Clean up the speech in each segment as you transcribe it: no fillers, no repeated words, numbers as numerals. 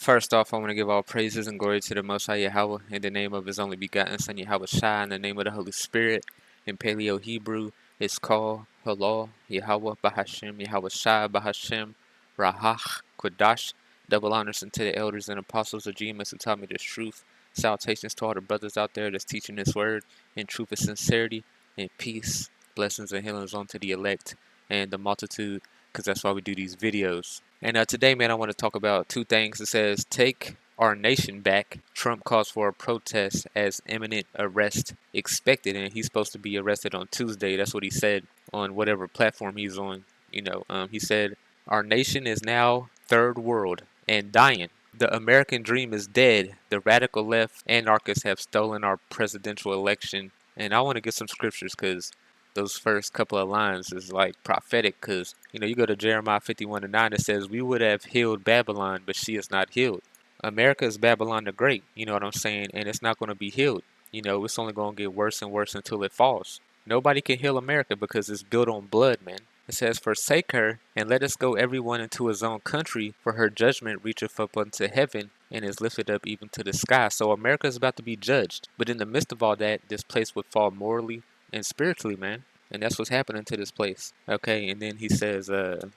First off, I want to give all praises and glory to the Most High Yahawah in the name of His only begotten Son YAHAWASHI, in the name of the Holy Spirit. In Paleo Hebrew, it's called Halal Yahawah Bahashem Yahawashai Bahashem Rahach Kodash. Double honors unto the elders and apostles of Jesus who taught me this truth. Salutations to all the brothers out there that's teaching this word in truth and sincerity and peace. Blessings and healings unto the elect and the multitude, because that's why we do these videos. And today, man, I want to talk about two things. It says, take our nation back. Trump calls for a protest as imminent arrest expected. And he's supposed to be arrested on Tuesday. That's what he said on whatever platform he's on. He said, our nation is now third world and dying. The American dream is dead. The radical left anarchists have stolen our presidential election. And I want to get some scriptures because those first couple of lines is like prophetic, because you go to Jeremiah 51:9, it says, we would have healed Babylon, but she is not healed. America is Babylon the Great, you know what I'm saying? And it's not going to be healed. It's only going to get worse and worse until it falls. Nobody can heal America because it's built on blood, man. It says, forsake her, and let us go everyone into his own country, for her judgment reacheth up unto heaven, and is lifted up even to the sky. So America is about to be judged. But in the midst of all that, this place would fall morally and spiritually, man. And that's what's happening to this place. Okay, and then he says the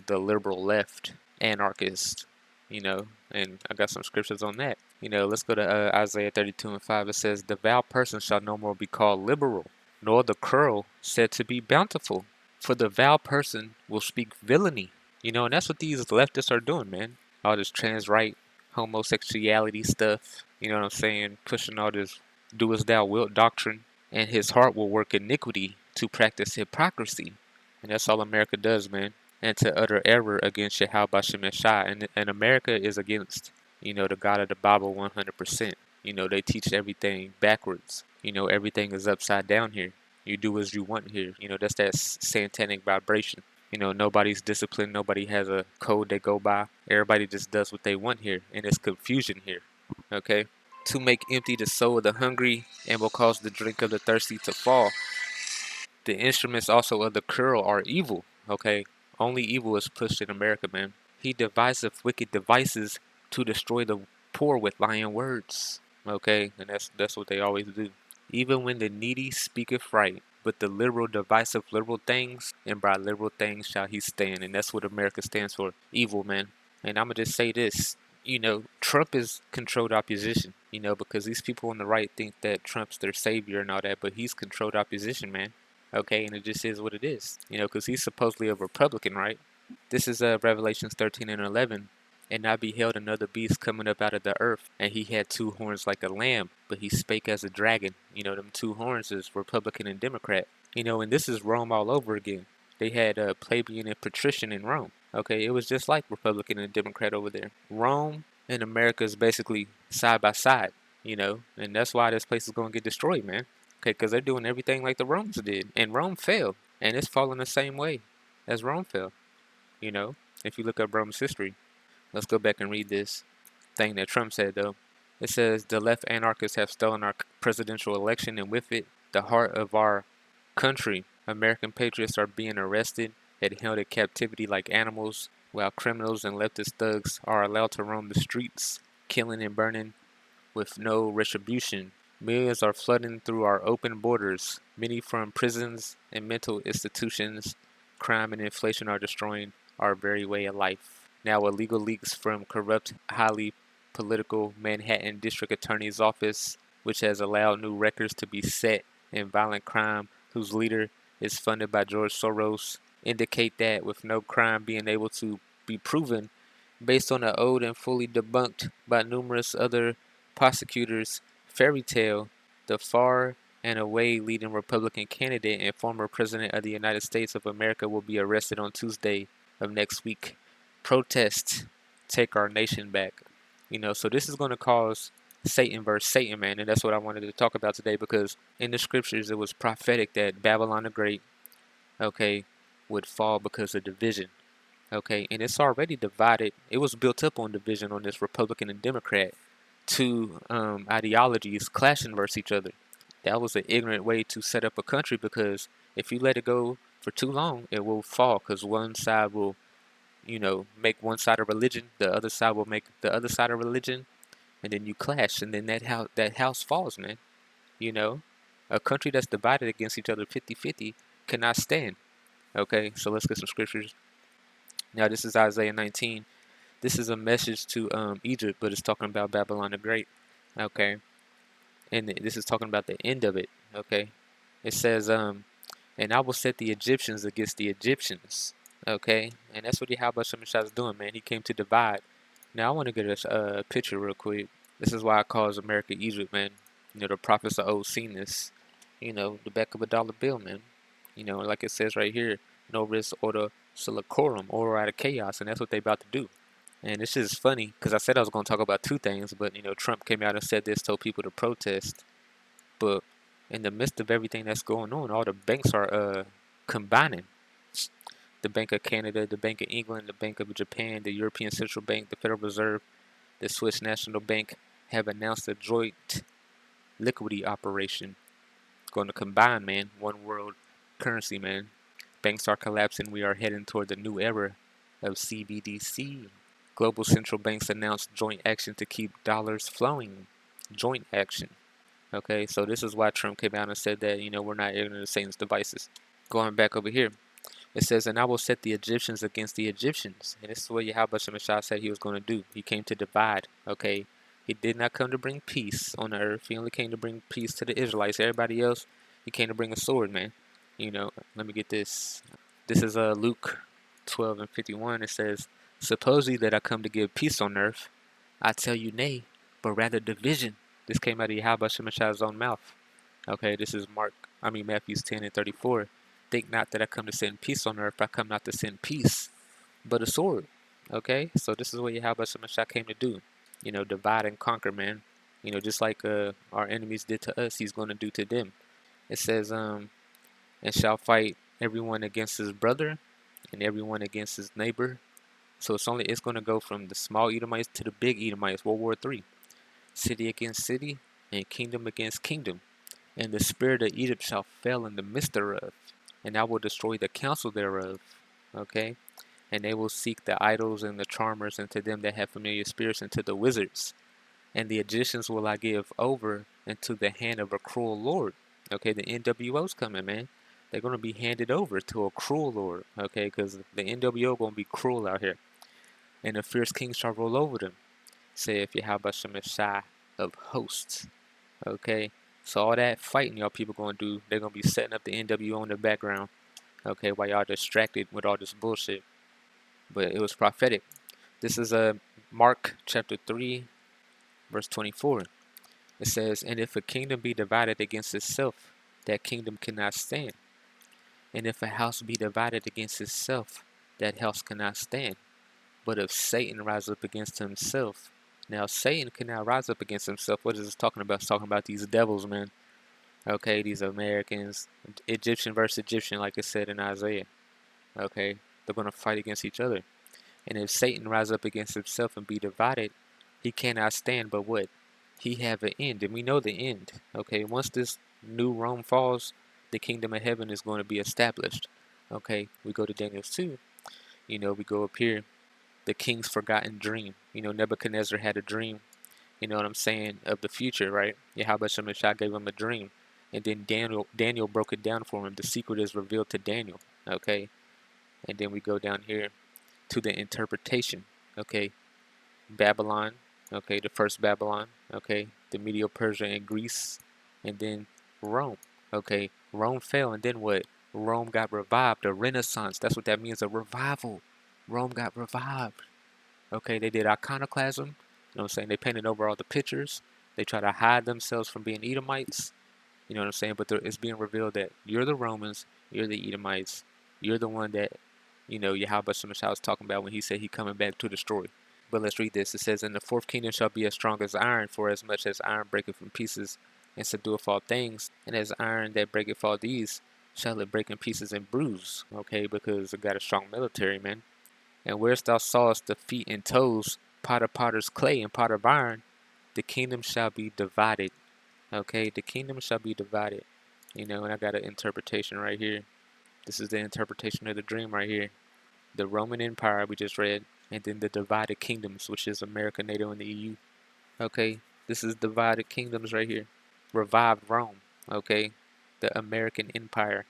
liberal left anarchist, and I got some scriptures on that. Let's go to Isaiah 32:5. It says, the vile person shall no more be called liberal, nor the cruel said to be bountiful. For the vile person will speak villainy. And that's what these leftists are doing, man. All this trans right, homosexuality stuff, you know what I'm saying? Pushing all this do as thou wilt doctrine. And his heart will work iniquity to practice hypocrisy. And that's all America does, man. And to utter error against YAHAWASHI. And America is against, the God of the Bible 100%. They teach everything backwards. Everything is upside down here. You do as you want here. That's that satanic vibration. Nobody's disciplined. Nobody has a code they go by. Everybody just does what they want here. And it's confusion here. Okay? To make empty the soul of the hungry, and will cause the drink of the thirsty to fall. The instruments also of the cruel are evil. Okay? Only evil is pushed in America, man. He deviseth wicked devices to destroy the poor with lying words. Okay? And that's what they always do. Even when the needy speaketh right, but the liberal deviseth liberal things, and by liberal things shall he stand. And that's what America stands for. Evil, man. And I'm going to just say this. Trump is controlled opposition, because these people on the right think that Trump's their savior and all that, but he's controlled opposition, man. Okay, and it just is what it is, because he's supposedly a Republican, right? This is Revelations 13:11. And I beheld another beast coming up out of the earth, and he had two horns like a lamb, but he spake as a dragon. Them two horns is Republican and Democrat. And this is Rome all over again. They had plebeian and patrician in Rome. Okay, it was just like Republican and Democrat over there. Rome and America is basically side by side, and that's why this place is going to get destroyed, man. Okay, because they're doing everything like the Romans did, and Rome failed, and it's falling the same way as Rome fell. If you look up Rome's history. Let's go back and read this thing that Trump said, though. It says, the left anarchists have stolen our presidential election, and with it, the heart of our country. American patriots are being arrested and held in captivity like animals, while criminals and leftist thugs are allowed to roam the streets, killing and burning with no retribution. Millions are flooding through our open borders, many from prisons and mental institutions. Crime and inflation are destroying our very way of life. Now, illegal leaks from corrupt, highly political Manhattan District Attorney's Office, which has allowed new records to be set in violent crime, whose leader is funded by George Soros, indicate that with no crime being able to be proven, based on the old and fully debunked by numerous other prosecutors, fairy tale, the far and away leading Republican candidate and former President of the United States of America will be arrested on Tuesday of next week. Protest, take our nation back. So this is going to cause Satan versus Satan, man. And that's what I wanted to talk about today, because in the scriptures it was prophetic that Babylon the Great, okay, would fall because of division. Okay, and it's already divided. It was built up on division on this Republican and Democrat. Two ideologies clashing versus each other. That was an ignorant way to set up a country, because if you let it go for too long, it will fall, because one side will make one side a religion, the other side will make the other side a religion, and then you clash, and then that house falls, man. You know, a country that's divided against each other 50-50 cannot stand. Okay, so let's get some scriptures. Now this is Isaiah 19. This is a message to Egypt, but it's talking about Babylon the Great. Okay, and this is talking about the end of it. Okay, it says and I will set the Egyptians against the Egyptians. Okay, and that's what Yahweh Shemashah is doing, man. He came to divide. Now I want to get a picture real quick. This is why I calls America Egypt, man. The prophets of old seen this. The back of a dollar bill, man. Like it says right here, no risk, order, silicorum, order out of chaos, and that's what they about to do. And this is funny because I said I was going to talk about two things, but Trump came out and said this, told people to protest. But in the midst of everything that's going on, all the banks are combining. The Bank of Canada, the Bank of England, the Bank of Japan, the European Central Bank, the Federal Reserve, the Swiss National Bank have announced a joint liquidity operation. Going to combine, man, one world currency, man. Banks are collapsing. We are heading toward the new era of CBDC. Global central banks announced joint action to keep dollars flowing. Joint action. Okay, so this is why Trump came out and said that, we're not ignorant of Satan's devices. Going back over here, it says, and I will set the Egyptians against the Egyptians. And this is what Yahweh Shemashah said he was going to do. He came to divide, okay? He did not come to bring peace on the earth. He only came to bring peace to the Israelites. Everybody else, he came to bring a sword, man. Let me get this. This is Luke 12:51. It says, suppose ye that I come to give peace on earth, I tell you nay, but rather division. This came out of Yahweh Shemashah's own mouth. Okay, this is Matthew 10:34. Think not that I come to send peace on earth. I come not to send peace, but a sword. Okay, so this is what Yahweh Shemashah came to do. Divide and conquer, man. Just like our enemies did to us, he's going to do to them. It says, and shall fight everyone against his brother and everyone against his neighbor. So it's going to go from the small Edomites to the big Edomites, World War III. City against city and kingdom against kingdom. And the spirit of Egypt shall fail in the midst thereof, and I will destroy the counsel thereof. Okay? And they will seek the idols and the charmers, and to them that have familiar spirits, and to the wizards. And the Egyptians will I give over into the hand of a cruel lord. Okay, the NWO's coming, man. They're going to be handed over to a cruel lord. Okay, because the NWO going to be cruel out here. And the fierce king shall roll over them, saith Yahweh Shemashah of hosts. Okay, so all that fighting y'all people going to do, they're going to be setting up the NWO in the background. Okay, while y'all distracted with all this bullshit. But it was prophetic. This is Mark chapter 3, verse 24. It says, and if a kingdom be divided against itself, that kingdom cannot stand. And if a house be divided against itself, that house cannot stand. But if Satan rise up against himself, now Satan cannot rise up against himself. What is this talking about? It's talking about these devils, man. Okay, these Americans, Egyptian versus Egyptian, like it said in Isaiah. Okay, they're going to fight against each other. And if Satan rise up against himself and be divided, he cannot stand, but what? He have an end, and we know the end. Okay, once this new Rome falls, the kingdom of heaven is going to be established. Okay, we go to Daniel 2. We go up here. The king's forgotten dream. Nebuchadnezzar had a dream, you know what I'm saying, of the future, right? Yahweh Shemashah gave him a dream. And then Daniel broke it down for him. The secret is revealed to Daniel. Okay. And then we go down here to the interpretation. Okay. Babylon. Okay. The first Babylon. Okay. The Medo-Persia and Greece. And then Rome. Okay. Rome fell. And then what? Rome got revived. A renaissance. That's what that means. A revival. Rome got revived. Okay. They did iconoclasm. You know what I'm saying? They painted over all the pictures. They try to hide themselves from being Edomites. You know what I'm saying? But it's being revealed that you're the Romans, you're the Edomites, you're the one that, Yahweh Shemashah was talking about when he said he coming back to destroy. But let's read this. It says, and the fourth kingdom shall be as strong as iron, for as much as iron breaketh in pieces and subdueth all things, and as iron that breaketh all these, shall it break in pieces and bruise. Okay, because it got a strong military, man. And whereas thou sawest the feet and toes, pot of potter's clay and pot of iron, the kingdom shall be divided. Okay, the kingdom shall be divided. And I got an interpretation right here. This is the interpretation of the dream right here. the Roman Empire we just read, and then the divided kingdoms, which is America, NATO, and the EU. Okay, this is divided kingdoms right here. Revived Rome. Okay, the American Empire.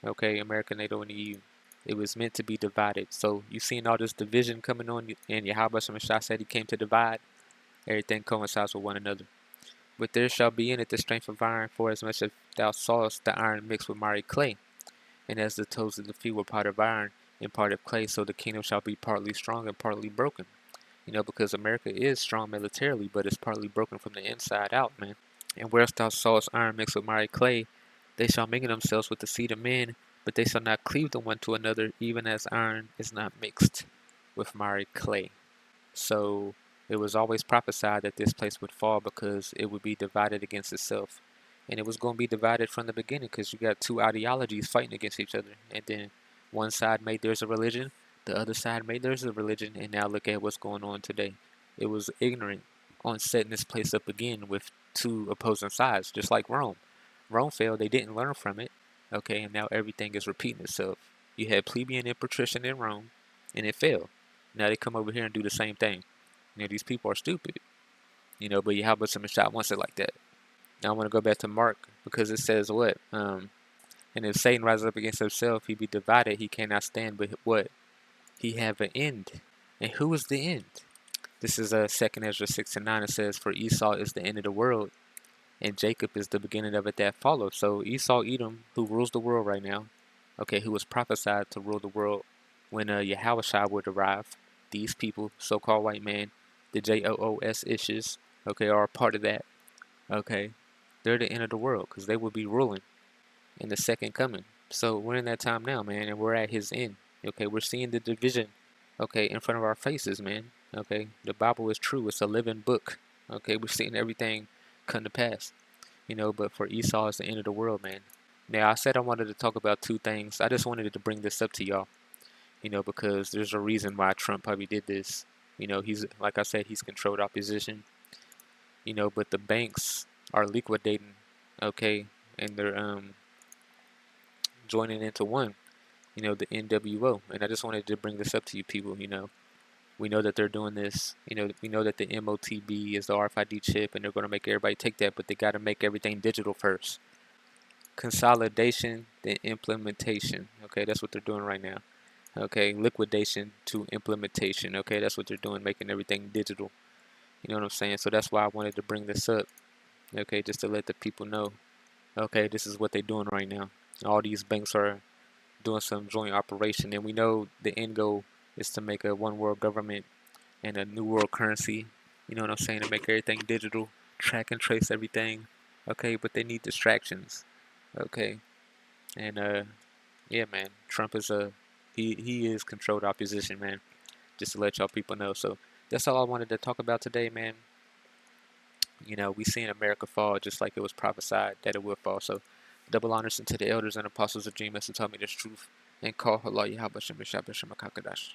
Okay, America, NATO, and the EU. It was meant to be divided. So you seen all this division coming on, and Yahweh Shah said he came to divide. Everything coincides with one another. But there shall be in it the strength of iron, for as much as thou sawest the iron mixed with miry clay, and as the toes of the feet were part of iron and part of clay, so the kingdom shall be partly strong and partly broken. You know, because America is strong militarily, but it's partly broken from the inside out, man. And whereas thou sawest iron mixed with miry clay, they shall mingle themselves with the seed of men, but they shall not cleave the one to another, even as iron is not mixed with miry clay. So it was always prophesied that this place would fall because it would be divided against itself. And it was going to be divided from the beginning because you got two ideologies fighting against each other. And then one side made theirs a religion, the other side made theirs a religion, and now look at what's going on today. It was ignorant on setting this place up again with two opposing sides, just like Rome. Rome failed, they didn't learn from it, okay, and now everything is repeating itself. You had plebeian and patrician in Rome, and it failed. Now they come over here and do the same thing. You know, these people are stupid. You know, but Yahweh Shah wants it like that. Now I want to go back to Mark because it says what? And if Satan rises up against himself, he be divided. He cannot stand, but what? He have an end. And who is the end? This is 2nd Ezra 6:9. It says, for Esau is the end of the world, and Jacob is the beginning of it that followed. So Esau, Edom, who rules the world right now, okay, who was prophesied to rule the world when YAHAWASHI would arrive. These people, so-called white man, the JOOS issues, okay, are a part of that. Okay, they're the end of the world because they will be ruling in the second coming. So we're in that time now, man, and we're at his end. Okay, we're seeing the division, okay, in front of our faces, man. Okay, the Bible is true. It's a living book. Okay, we're seeing everything come to pass. You know, but for Esau, it's the end of the world, man. Now, I said I wanted to talk about two things. I just wanted to bring this up to y'all, you know, because there's a reason why Trump probably did this. You know, he's, like I said, he's controlled opposition, you know, but the banks are liquidating, okay, and they're joining into one, you know, the NWO. And I just wanted to bring this up to you people, you know. We know that they're doing this, you know, we know that the MOTB is the RFID chip and they're going to make everybody take that, but they got to make everything digital first. Consolidation, then implementation, okay, that's what they're doing right now. Okay, liquidation to implementation, okay, that's what they're doing, making everything digital. You know what I'm saying? So that's why I wanted to bring this up, okay, just to let the people know, okay, this is what they're doing right now. All these banks are doing some joint operation, and we know the end goal is to make a one world government and a new world currency, you know what I'm saying, to make everything digital, track and trace everything, okay, but they need distractions, okay, and yeah, man, Trump is he is controlled opposition, man, just to let y'all people know. So that's all I wanted to talk about today, man. You know, we seen America fall just like it was prophesied that it would fall. So double honors unto the elders and apostles of Jesus who taught me this truth and call Allah Yahweh Shem Shabbat Shem Kakadash.